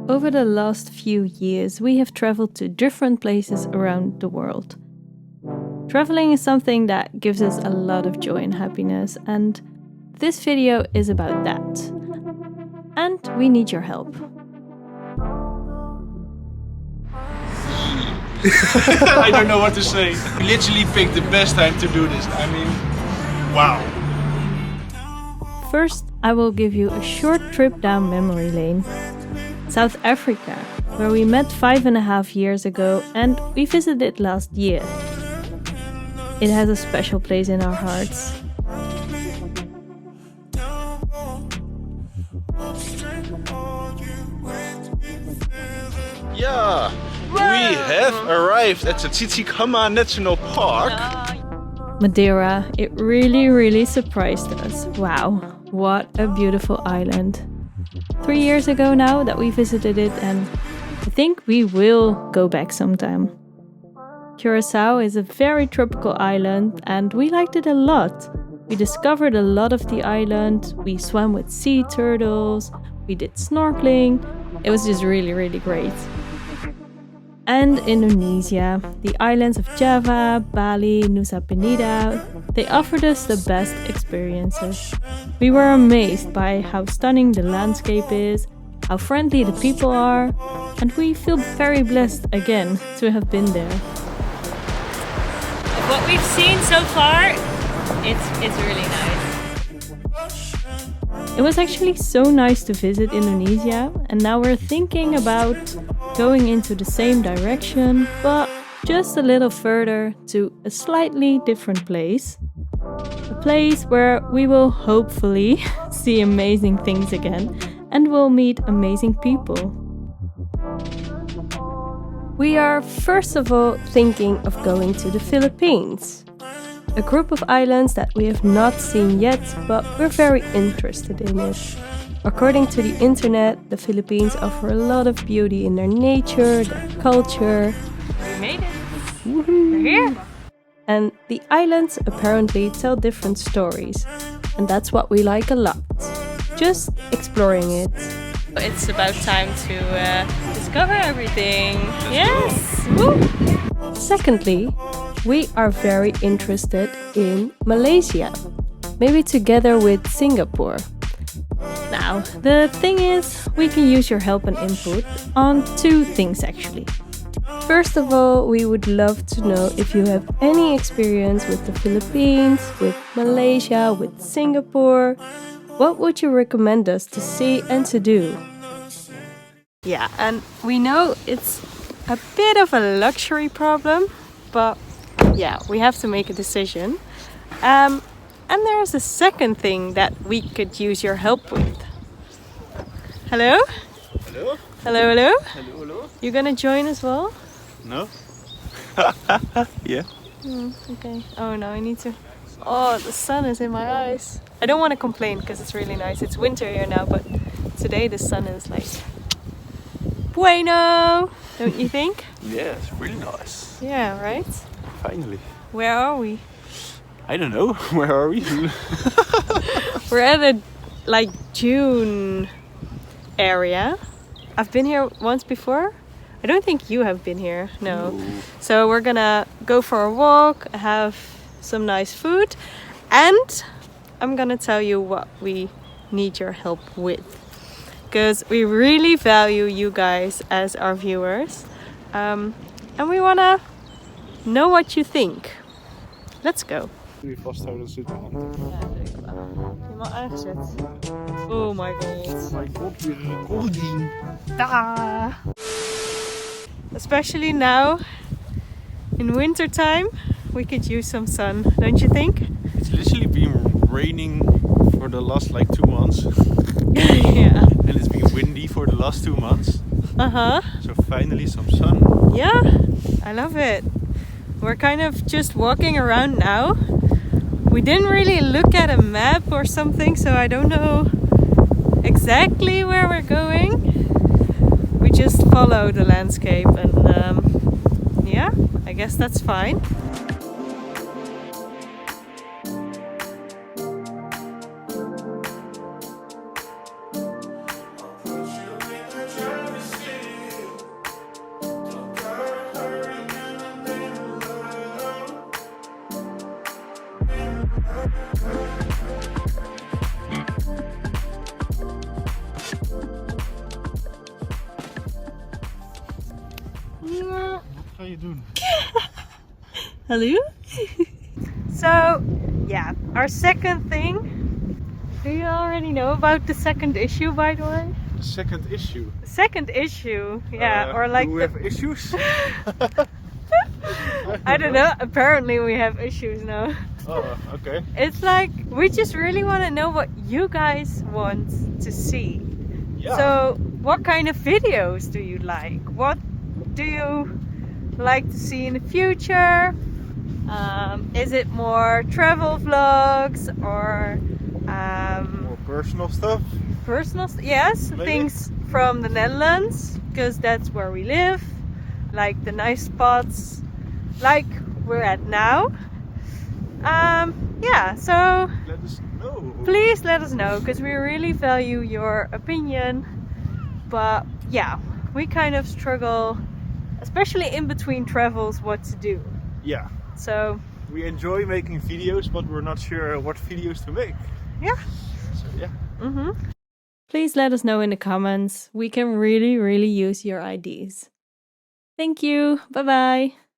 Over the last few years, we have traveled to different places around the world. Traveling is something that gives us a lot of joy and happiness, and this video is about that. And we need your help. I don't know what to say. We literally picked the best time to do this. I mean, wow. First, I will give you a short trip down memory lane. South Africa, where we met 5.5 years ago and we visited last year. It has a special place in our hearts. Yeah, we have arrived at the Tsitsikamma National Park. Madeira, it really surprised us. Wow, what a beautiful island. 3 years ago now that we visited it, and I think we will go back sometime. Curacao is a very tropical island and we liked it a lot. We discovered a lot of the island, we swam with sea turtles, we did snorkeling. It was just really great. And Indonesia, the islands of Java, Bali, Nusa Penida, they offered us the best experiences. We were amazed by how stunning the landscape is, how friendly the people are, and we feel very blessed again to have been there. What we've seen so far, it's really nice. It was actually so nice to visit Indonesia, and now we're thinking about going into the same direction, but just a little further to a slightly different place. A place where we will hopefully see amazing things again and will meet amazing people. We are first of all thinking of going to the Philippines. A group of islands that we have not seen yet, but we're very interested in it. According to the internet, the Philippines offer a lot of beauty in their nature, their culture. We made it. Woohoo! We're here. And the islands apparently tell different stories. And that's what we like a lot. Just exploring it. It's about time to discover everything. Yes! Woo! Secondly, we are very interested in Malaysia. Maybe together with Singapore. Now, the thing is, we can use your help and input on two things actually. First of all, we would love to know if you have any experience with the Philippines, with Malaysia, with Singapore. What would you recommend us to see and to do? Yeah, and we know it's a bit of a luxury problem, but yeah, we have to make a decision. And there's a second thing that we could use your help with. Hello? Hello? Hello? Hello? You gonna join as well? No? Yeah. Okay. Oh no, I need to... Oh, the sun is in my eyes. I don't want to complain because it's really nice. It's winter here now, but today the sun is like... Bueno! Don't you think? Yeah, it's really nice. Yeah, right? Finally. Where are we? I don't know. Where are we? We're at a like June area. I've been here once before. I don't think you have been here. No. So we're gonna go for a walk, have some nice food, and I'm gonna tell you what we need your help with. Because we really value you guys as our viewers. And we wanna know what you think. Let's go. Nu vasthouden zit aan. Helemaal aangezet. Oh my god. My god, we're recording. Da! Especially now, in winter time, we could use some sun, don't you think? It's literally been raining for the last like 2 months. Yeah. And it's been windy for the last 2 months. Uh-huh. So finally some sun. Yeah, I love it. We're kind of just walking around now. We didn't really look at a map or something, so I don't know exactly where we're going. We just follow the landscape and yeah, I guess that's fine. ga je doen? Hello? So, yeah, our second thing. Do you already know about the second issue, by the way? The second issue. Second issue, yeah, or like do we have issues? I don't know. Apparently, we have issues now. Oh, okay. It's like we just really want to know what you guys want to see. Yeah. So, what kind of videos do you like? What do you like to see in the future? Is it more travel vlogs or More personal stuff. Yes, Maybe. things from the Netherlands, because that's where we live, like the nice spots like we're at now. Yeah, so Let us know. please let us know, because we really value your opinion. But yeah, we kind of struggle, especially in between travels, what to do. Yeah. So We enjoy making videos, but we're not sure what videos to make. yeah. So yeah. Please let us know in the comments. We can really use your ideas. Thank you. Bye bye.